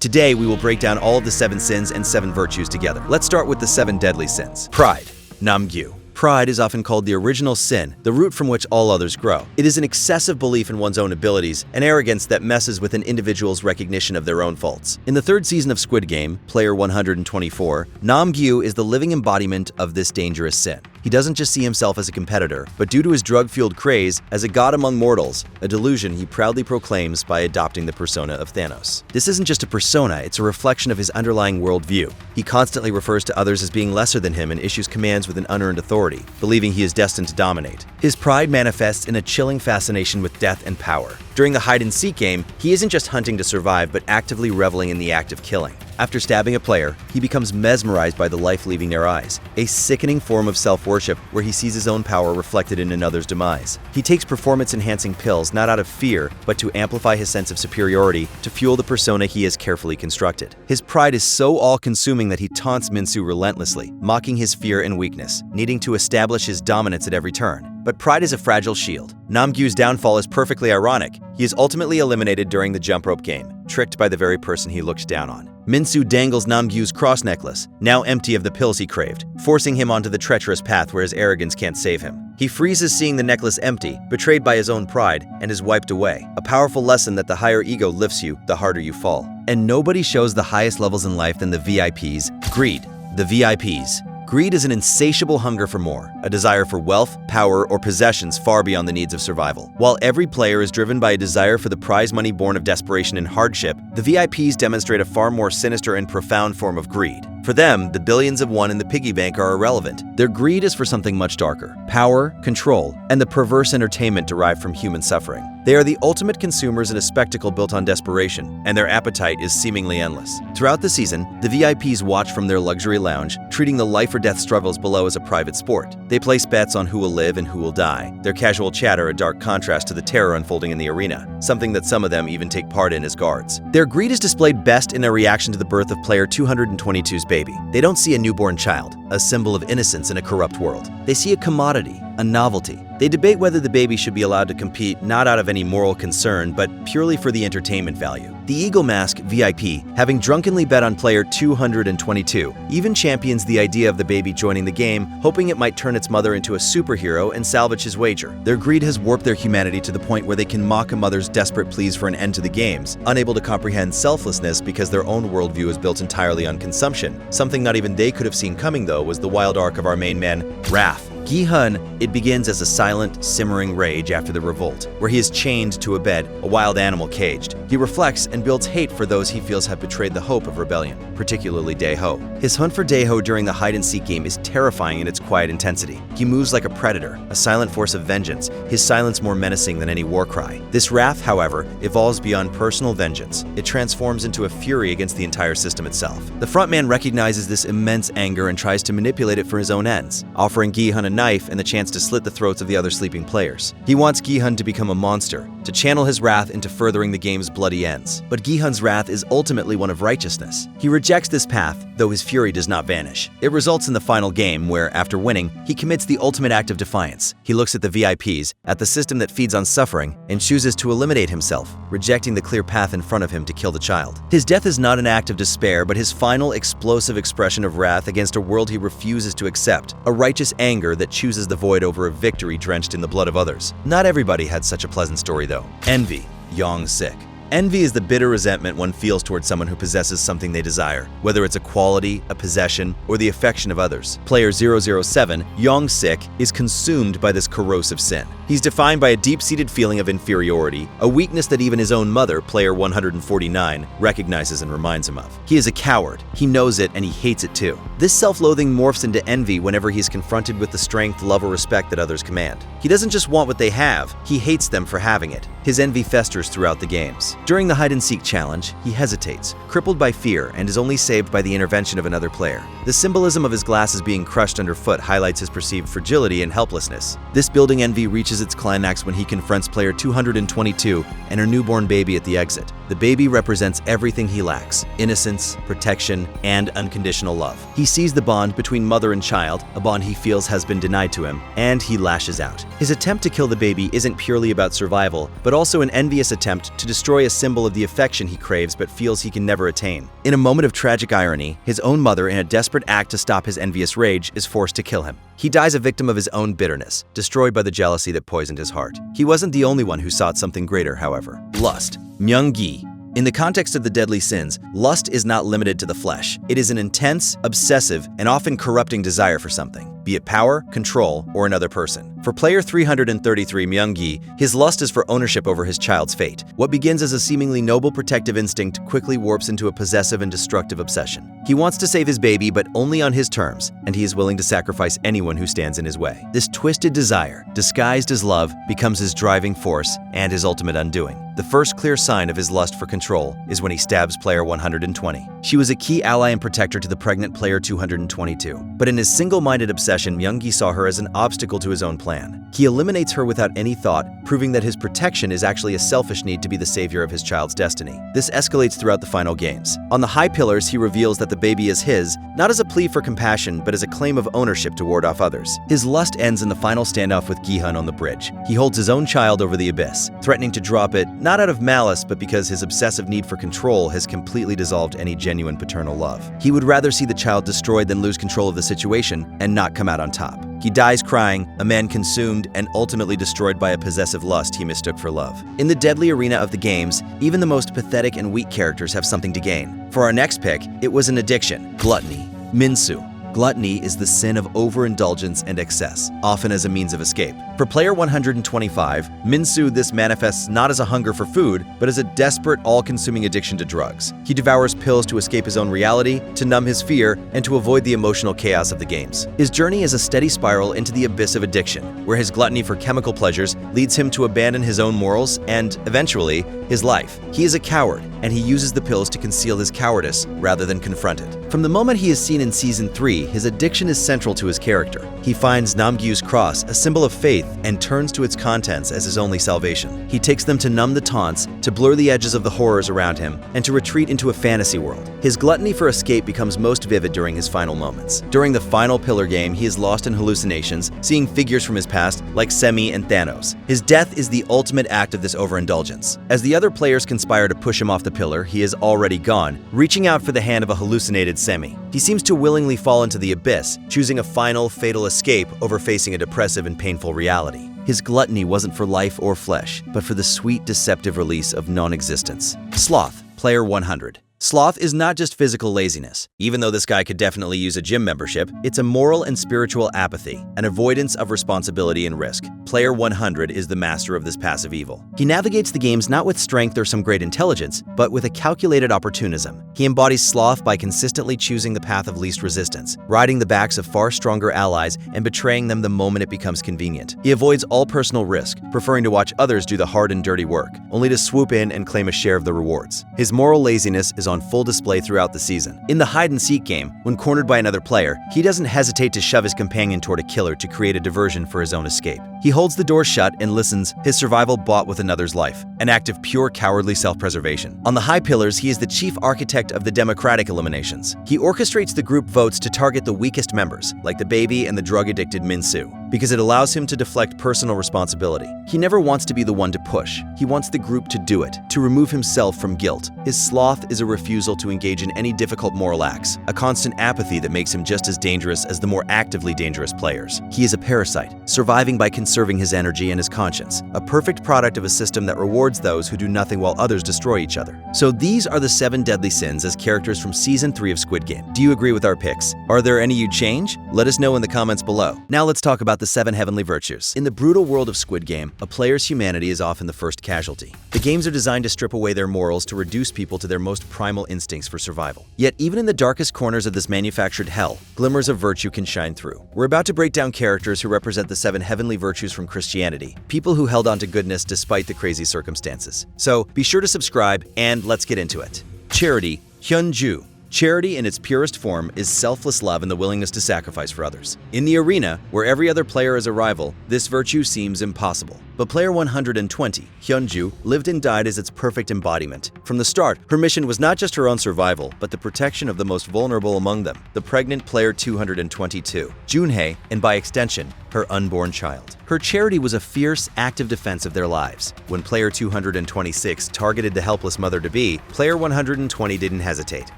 Today, we will break down all of the 7 sins and 7 virtues together. Let's start with the 7 deadly sins. Pride, namgyu. Pride is often called the original sin, the root from which all others grow. It is an excessive belief in one's own abilities, an arrogance that messes with an individual's recognition of their own faults. In the 3rd season of Squid Game, player 124, Namgyu is the living embodiment of this dangerous sin. He doesn't just see himself as a competitor, but due to his drug-fueled craze, as a god among mortals, a delusion he proudly proclaims by adopting the persona of Thanos. This isn't just a persona, it's a reflection of his underlying worldview. He constantly refers to others as being lesser than him and issues commands with an unearned authority, believing he is destined to dominate. His pride manifests in a chilling fascination with death and power. During the hide-and-seek game, he isn't just hunting to survive, but actively reveling in the act of killing. After stabbing a player, he becomes mesmerized by the life leaving their eyes, a sickening form of self-worship where he sees his own power reflected in another's demise. He takes performance-enhancing pills not out of fear, but to amplify his sense of superiority to fuel the persona he has carefully constructed. His pride is so all-consuming that he taunts Minsu relentlessly, mocking his fear and weakness, needing to establish his dominance at every turn. But pride is a fragile shield. Namgyu's downfall is perfectly ironic. He is ultimately eliminated during the jump rope game, tricked by the very person he looked down on. Minsu dangles Namgyu's cross necklace, now empty of the pills he craved, forcing him onto the treacherous path where his arrogance can't save him. He freezes seeing the necklace empty, betrayed by his own pride, and is wiped away. A powerful lesson that the higher ego lifts you, the harder you fall. And nobody shows the highest levels in life than the VIPs. Greed. The VIPs. Greed is an insatiable hunger for more, a desire for wealth, power, or possessions far beyond the needs of survival. While every player is driven by a desire for the prize money born of desperation and hardship, the VIPs demonstrate a far more sinister and profound form of greed. For them, the billions of won in the piggy bank are irrelevant. Their greed is for something much darker: power, control, and the perverse entertainment derived from human suffering. They are the ultimate consumers in a spectacle built on desperation, and their appetite is seemingly endless. Throughout the season, the VIPs watch from their luxury lounge, treating the life-or-death struggles below as a private sport. They place bets on who will live and who will die, their casual chatter a dark contrast to the terror unfolding in the arena, something that some of them even take part in as guards. Their greed is displayed best in their reaction to the birth of player 222's baby. They don't see a newborn child, a symbol of innocence in a corrupt world. They see a commodity, a novelty. They debate whether the baby should be allowed to compete not out of any moral concern, but purely for the entertainment value. The Eagle Mask VIP, having drunkenly bet on player 222, even champions the idea of the baby joining the game, hoping it might turn its mother into a superhero and salvage his wager. Their greed has warped their humanity to the point where they can mock a mother's desperate pleas for an end to the games, unable to comprehend selflessness because their own worldview is built entirely on consumption. Something not even they could have seen coming, though, was the wild arc of our main man, Wrath. Gi-hun, it begins as a silent, simmering rage after the revolt, where he is chained to a bed, a wild animal caged. He reflects and builds hate for those he feels have betrayed the hope of rebellion, particularly Dae-ho. His hunt for Dae-ho during the hide-and-seek game is terrifying in its quiet intensity. He moves like a predator, a silent force of vengeance, his silence more menacing than any war cry. This wrath, however, evolves beyond personal vengeance. It transforms into a fury against the entire system itself. The frontman recognizes this immense anger and tries to manipulate it for his own ends, offering Gi-hun a knife and the chance to slit the throats of the other sleeping players. He wants Gi-hun to become a monster, to channel his wrath into furthering the game's bloody ends. But Gi-hun's wrath is ultimately one of righteousness. He rejects this path, though his fury does not vanish. It results in the final game where, after winning, he commits the ultimate act of defiance. He looks at the VIPs, at the system that feeds on suffering, and chooses to eliminate himself, rejecting the clear path in front of him to kill the child. His death is not an act of despair, but his final explosive expression of wrath against a world he refuses to accept, a righteous anger that chooses the void over a victory drenched in the blood of others. Not everybody had such a pleasant story, though. Envy, Yong-sik. Envy is the bitter resentment one feels towards someone who possesses something they desire, whether it's a quality, a possession, or the affection of others. Player 007, Yong-sik, is consumed by this corrosive sin. He's defined by a deep-seated feeling of inferiority, a weakness that even his own mother, player 149, recognizes and reminds him of. He is a coward. He knows it, and he hates it too. This self-loathing morphs into envy whenever he's confronted with the strength, love, or respect that others command. He doesn't just want what they have, he hates them for having it. His envy festers throughout the games. During the hide-and-seek challenge, he hesitates, crippled by fear, and is only saved by the intervention of another player. The symbolism of his glasses being crushed underfoot highlights his perceived fragility and helplessness. This building envy reaches its climax when he confronts player 222 and her newborn baby at the exit. The baby represents everything he lacks: innocence, protection, and unconditional love. He sees the bond between mother and child, a bond he feels has been denied to him, and he lashes out. His attempt to kill the baby isn't purely about survival, but also an envious attempt to destroy a symbol of the affection he craves but feels he can never attain. In a moment of tragic irony, his own mother, in a desperate act to stop his envious rage, is forced to kill him. He dies a victim of his own bitterness, destroyed by the jealousy that poisoned his heart. He wasn't the only one who sought something greater, however. Lust. Myung-gi. In the context of the deadly sins, lust is not limited to the flesh. It is an intense, obsessive, and often corrupting desire for something, be it power, control, or another person. For player 333 Myung-gi, his lust is for ownership over his child's fate. What begins as a seemingly noble protective instinct quickly warps into a possessive and destructive obsession. He wants to save his baby, but only on his terms, and he is willing to sacrifice anyone who stands in his way. This twisted desire, disguised as love, becomes his driving force and his ultimate undoing. The first clear sign of his lust for control is when he stabs player 120. She was a key ally and protector to the pregnant player 222. But in his single-minded obsession, Myung-gi saw her as an obstacle to his own plan. He eliminates her without any thought, proving that his protection is actually a selfish need to be the savior of his child's destiny. This escalates throughout the final games. On the high pillars, he reveals that the baby is his, not as a plea for compassion, but as a claim of ownership to ward off others. His lust ends in the final standoff with Gi-hun on the bridge. He holds his own child over the abyss, threatening to drop it, not out of malice, but because his obsessive need for control has completely dissolved any genuine paternal love. He would rather see the child destroyed than lose control of the situation and not come out on top. He dies crying, a man consumed and ultimately destroyed by a possessive lust he mistook for love. In the deadly arena of the games, even the most pathetic and weak characters have something to gain. For our next pick, it was an addiction: gluttony. Minsu. Gluttony is the sin of overindulgence and excess, often as a means of escape. For player 125, Minsu, this manifests not as a hunger for food, but as a desperate, all-consuming addiction to drugs. He devours pills to escape his own reality, to numb his fear, and to avoid the emotional chaos of the games. His journey is a steady spiral into the abyss of addiction, where his gluttony for chemical pleasures leads him to abandon his own morals and, eventually, his life. He is a coward, and he uses the pills to conceal his cowardice rather than confront it. From the moment he is seen in Season 3, his addiction is central to his character. He finds Namgyu's cross, a symbol of faith, and turns to its contents as his only salvation. He takes them to numb the taunts, to blur the edges of the horrors around him, and to retreat into a fantasy world. His gluttony for escape becomes most vivid during his final moments. During the final pillar game, he is lost in hallucinations, seeing figures from his past like Semi and Thanos. His death is the ultimate act of this overindulgence. As the other players conspire to push him off the pillar, he is already gone, reaching out for the hand of a hallucinated Semi. He seems to willingly fall into the abyss, choosing a final, fatal escape over facing a depressive and painful reality. His gluttony wasn't for life or flesh, but for the sweet, deceptive release of non-existence. Sloth, player 100. Sloth is not just physical laziness. Even though this guy could definitely use a gym membership, it's a moral and spiritual apathy, an avoidance of responsibility and risk. Player 100 is the master of this passive evil. He navigates the games not with strength or some great intelligence, but with a calculated opportunism. He embodies sloth by consistently choosing the path of least resistance, riding the backs of far stronger allies and betraying them the moment it becomes convenient. He avoids all personal risk, preferring to watch others do the hard and dirty work, only to swoop in and claim a share of the rewards. His moral laziness is on full display throughout the season. In the hide-and-seek game, when cornered by another player, he doesn't hesitate to shove his companion toward a killer to create a diversion for his own escape. He holds the door shut and listens, his survival bought with another's life, an act of pure cowardly self-preservation. On the high pillars, he is the chief architect of the democratic eliminations. He orchestrates the group votes to target the weakest members, like the baby and the drug-addicted Minsu, because it allows him to deflect personal responsibility. He never wants to be the one to push. He wants the group to do it, to remove himself from guilt. His sloth is a refusal to engage in any difficult moral acts, a constant apathy that makes him just as dangerous as the more actively dangerous players. He is a parasite, surviving by conserving his energy and his conscience, a perfect product of a system that rewards those who do nothing while others destroy each other. So these are the 7 deadly sins as characters from Season 3 of Squid Game. Do you agree with our picks? Are there any you'd change? Let us know in the comments below. Now let's talk about the 7 heavenly virtues. In the brutal world of Squid Game, a player's humanity is often the first casualty. The games are designed to strip away their morals to reduce people to their most primal instincts for survival. Yet even in the darkest corners of this manufactured hell, glimmers of virtue can shine through. We're about to break down characters who represent the 7 heavenly virtues from Christianity, people who held on to goodness despite the crazy circumstances. So be sure to subscribe and let's get into it. Charity, Hyunju. Charity in its purest form is selfless love and the willingness to sacrifice for others. In the arena, where every other player is a rival, this virtue seems impossible. But player 120, Hyunju, lived and died as its perfect embodiment. From the start, her mission was not just her own survival, but the protection of the most vulnerable among them, the pregnant player 222, Junhei, and by extension, her unborn child. Her charity was a fierce, active defense of their lives. When player 226 targeted the helpless mother-to-be, player 120 didn't hesitate.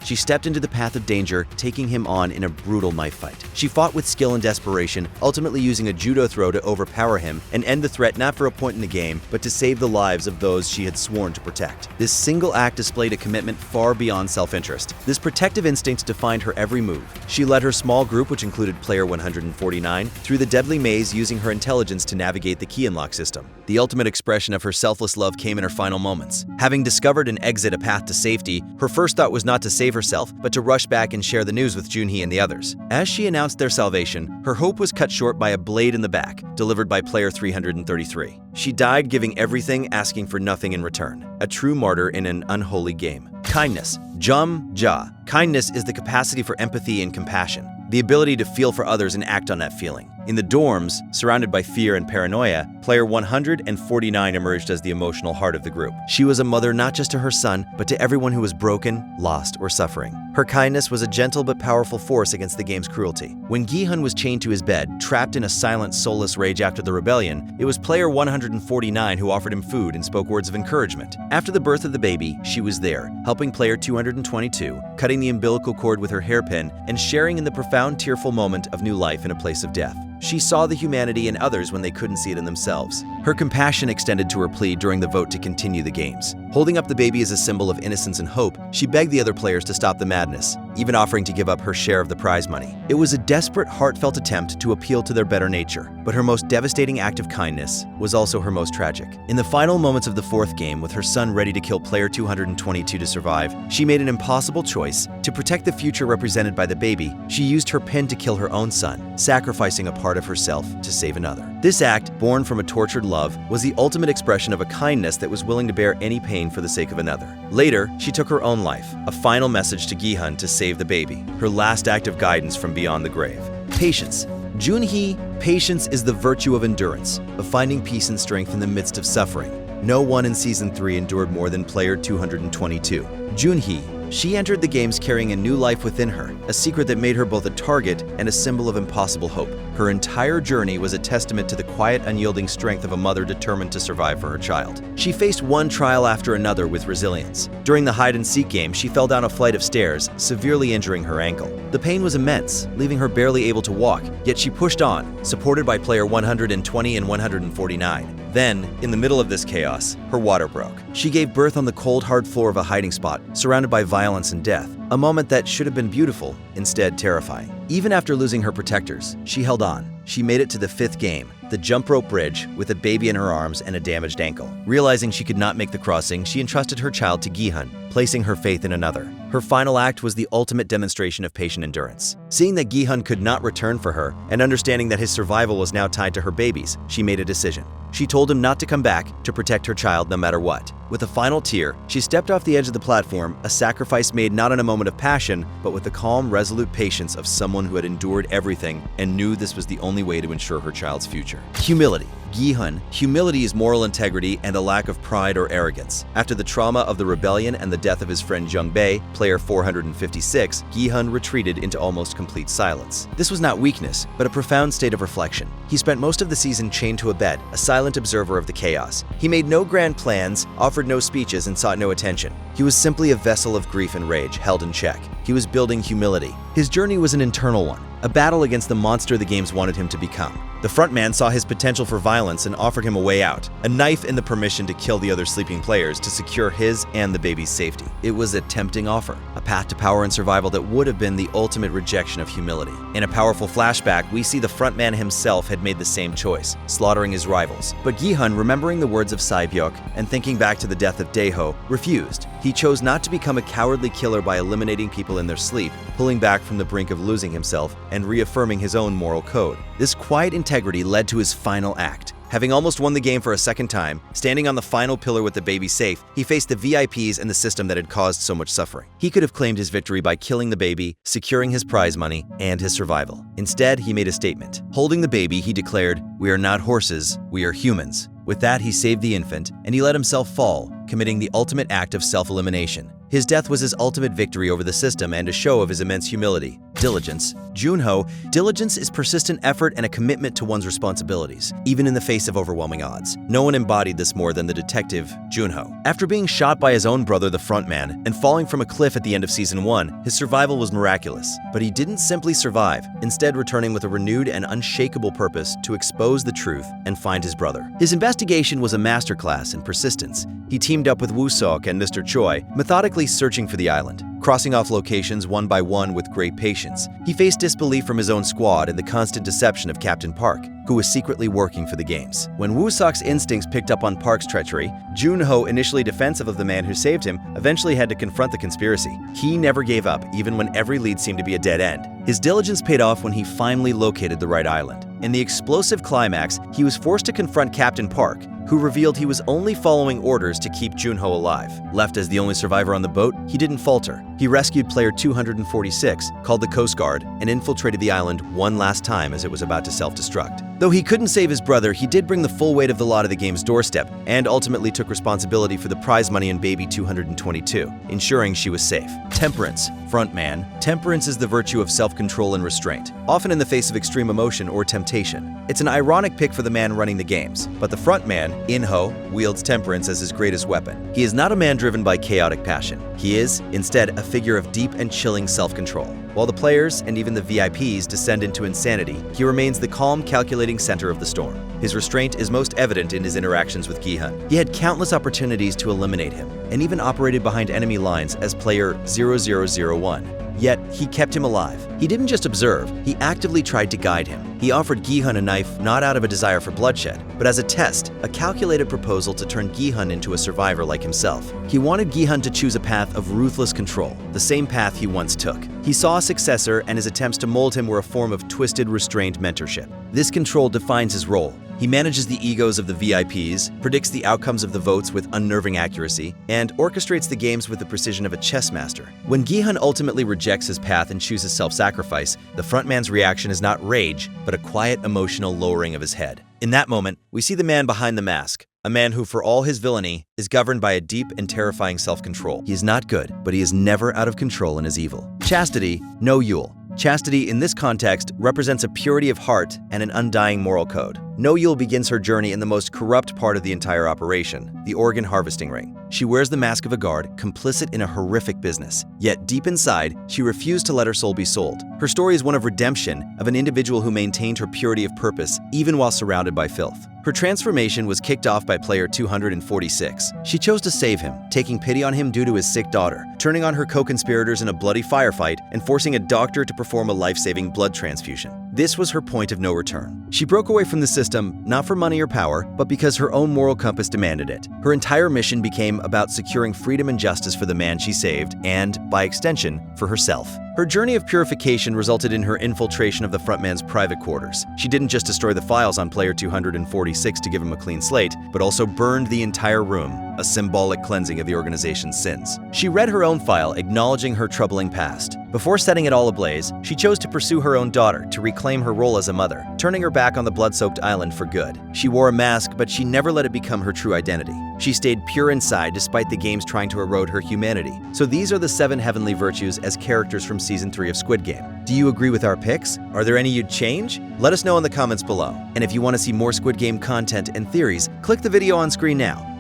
She stepped into the path of danger, taking him on in a brutal knife fight. She fought with skill and desperation, ultimately using a judo throw to overpower him and end the threat not for a point in the game, but to save the lives of those she had sworn to protect. This single act displayed a commitment far beyond self-interest. This protective instinct defined her every move. She led her small group, which included player 149, through the deadly maze using her intelligence to navigate the key unlock system. The ultimate expression of her selfless love came in her final moments. Having discovered an exit, a path to safety, her first thought was not to save herself, but to rush back and share the news with Junhee and the others. As she announced their salvation, her hope was cut short by a blade in the back, delivered by player 333. She died giving everything, asking for nothing in return. A true martyr in an unholy game. Kindness. Jum-ja. Kindness is the capacity for empathy and compassion, the ability to feel for others and act on that feeling. In the dorms, surrounded by fear and paranoia, player 149 emerged as the emotional heart of the group. She was a mother not just to her son, but to everyone who was broken, lost, or suffering. Her kindness was a gentle but powerful force against the game's cruelty. When Gi-hun was chained to his bed, trapped in a silent, soulless rage after the rebellion, it was player 149 who offered him food and spoke words of encouragement. After the birth of the baby, she was there, helping player 222, cutting the umbilical cord with her hairpin and sharing in the profound, tearful moment of new life in a place of death. She saw the humanity in others when they couldn't see it in themselves. Her compassion extended to her plea during the vote to continue the games. Holding up the baby as a symbol of innocence and hope, she begged the other players to stop the madness, even offering to give up her share of the prize money. It was a desperate, heartfelt attempt to appeal to their better nature, but her most devastating act of kindness was also her most tragic. In the final moments of the fourth game, with her son ready to kill player 222 to survive, she made an impossible choice. To protect the future represented by the baby, she used her pin to kill her own son, sacrificing a part of herself to save another. This act, born from a tortured love, was the ultimate expression of a kindness that was willing to bear any pain for the sake of another. Later, she took her own life, a final message to Gi-hun to save the baby, her last act of guidance from beyond the grave. Patience. Junhee, patience is the virtue of endurance, of finding peace and strength in the midst of suffering. No one in Season 3 endured more than player 222. Junhee, she entered the games carrying a new life within her, a secret that made her both a target and a symbol of impossible hope. Her entire journey was a testament to the quiet, unyielding strength of a mother determined to survive for her child. She faced one trial after another with resilience. During the hide-and-seek game, she fell down a flight of stairs, severely injuring her ankle. The pain was immense, leaving her barely able to walk, yet she pushed on, supported by player 120 and 149. Then, in the middle of this chaos, her water broke. She gave birth on the cold, hard floor of a hiding spot, surrounded by violence and death, a moment that should have been beautiful, instead terrifying. Even after losing her protectors, she held on. She made it to the fifth game, the jump rope bridge, with a baby in her arms and a damaged ankle. Realizing she could not make the crossing, she entrusted her child to Gi-hun, placing her faith in another. Her final act was the ultimate demonstration of patient endurance. Seeing that Gi-hun could not return for her, and understanding that his survival was now tied to her babies, she made a decision. She told him not to come back, to protect her child no matter what. With a final tear, she stepped off the edge of the platform, a sacrifice made not in a moment of passion, but with the calm, resolute patience of someone who had endured everything and knew this was the only way to ensure her child's future. Humility. Gi-hun, humility is moral integrity and a lack of pride or arrogance. After the trauma of the rebellion and the death of his friend Jung-bae, player 456, Gi-hun retreated into almost complete silence. This was not weakness, but a profound state of reflection. He spent most of the season chained to a bed, a silent observer of the chaos. He made no grand plans, offered no speeches, and sought no attention. He was simply a vessel of grief and rage, held in check. He was building humility. His journey was an internal one, a battle against the monster the games wanted him to become. The frontman saw his potential for violence and offered him a way out, a knife and the permission to kill the other sleeping players to secure his and the baby's safety. It was a tempting offer, a path to power and survival that would have been the ultimate rejection of humility. In a powerful flashback, we see the frontman himself had made the same choice, slaughtering his rivals. But Gi-hun, remembering the words of Sae-byuk and thinking back to the death of Daeho, refused. He chose not to become a cowardly killer by eliminating people in their sleep, pulling back from the brink of losing himself, and reaffirming his own moral code. This quiet integrity led to his final act. Having almost won the game for a second time, standing on the final pillar with the baby safe, he faced the VIPs and the system that had caused so much suffering. He could have claimed his victory by killing the baby, securing his prize money, and his survival. Instead, he made a statement. Holding the baby, he declared, "We are not horses, we are humans." With that, he saved the infant, and he let himself fall, committing the ultimate act of self-elimination. His death was his ultimate victory over the system and a show of his immense humility. Diligence. Junho, diligence is persistent effort and a commitment to one's responsibilities, even in the face of overwhelming odds. No one embodied this more than the detective, Junho. After being shot by his own brother, the frontman, and falling from a cliff at the end of Season 1, his survival was miraculous. But he didn't simply survive, instead returning with a renewed and unshakable purpose to expose the truth and find his brother. His investigation was a masterclass in persistence. He teamed up with Woo-seok and Mr. Choi, methodically searching for the island, crossing off locations one by one with great patience. He faced disbelief from his own squad and the constant deception of Captain Park, who was secretly working for the games. When Woo-seok's instincts picked up on Park's treachery, Junho, initially defensive of the man who saved him, eventually had to confront the conspiracy. He never gave up, even when every lead seemed to be a dead end. His diligence paid off when he finally located the right island. In the explosive climax, he was forced to confront Captain Park, who revealed he was only following orders to keep Junho alive. Left as the only survivor on the boat, he didn't falter. He rescued player 246, called the Coast Guard, and infiltrated the island one last time as it was about to self-destruct. Though he couldn't save his brother, he did bring the full weight of the law to the game's doorstep, and ultimately took responsibility for the prize money in baby 222, ensuring she was safe. Temperance. Frontman. Temperance is the virtue of self-control and restraint, often in the face of extreme emotion or temptation. It's an ironic pick for the man running the games, but the frontman, In-ho, wields temperance as his greatest weapon. He is not a man driven by chaotic passion. He is, instead, a figure of deep and chilling self-control. While the players, and even the VIPs, descend into insanity, he remains the calm, calculating center of the storm. His restraint is most evident in his interactions with Gi-hun. He had countless opportunities to eliminate him, and even operated behind enemy lines as player 0001. Yet, he kept him alive. He didn't just observe, he actively tried to guide him. He offered Gi-hun a knife not out of a desire for bloodshed, but as a test, a calculated proposal to turn Gi-hun into a survivor like himself. He wanted Gi-hun to choose a path of ruthless control, the same path he once took. He saw a successor, and his attempts to mold him were a form of twisted, restrained mentorship. This control defines his role. He manages the egos of the VIPs, predicts the outcomes of the votes with unnerving accuracy, and orchestrates the games with the precision of a chess master. When Gi-hun ultimately rejects his path and chooses self-sacrifice, the frontman's reaction is not rage, but a quiet, emotional lowering of his head. In that moment, we see the man behind the mask, a man who, for all his villainy, is governed by a deep and terrifying self-control. He is not good, but he is never out of control in his evil. Chastity, no Yule. Chastity, in this context, represents a purity of heart and an undying moral code. No Yule begins her journey in the most corrupt part of the entire operation, the organ harvesting ring. She wears the mask of a guard, complicit in a horrific business. Yet deep inside, she refused to let her soul be sold. Her story is one of redemption, of an individual who maintained her purity of purpose, even while surrounded by filth. Her transformation was kicked off by player 246. She chose to save him, taking pity on him due to his sick daughter, turning on her co-conspirators in a bloody firefight, and forcing a doctor to perform a life-saving blood transfusion. This was her point of no return. She broke away from the system, not for money or power, but because her own moral compass demanded it. Her entire mission became about securing freedom and justice for the man she saved, and, by extension, for herself. Her journey of purification resulted in her infiltration of the frontman's private quarters. She didn't just destroy the files on player 246 to give him a clean slate, but also burned the entire room, a symbolic cleansing of the organization's sins. She read her own file, acknowledging her troubling past. Before setting it all ablaze, she chose to pursue her own daughter, to reclaim her role as a mother, turning her back on the blood-soaked island for good. She wore a mask, but she never let it become her true identity. She stayed pure inside despite the games trying to erode her humanity. So these are the 7 heavenly virtues as characters from Season 3 of Squid Game. Do you agree with our picks? Are there any you'd change? Let us know in the comments below. And if you want to see more Squid Game content and theories, click the video on screen now.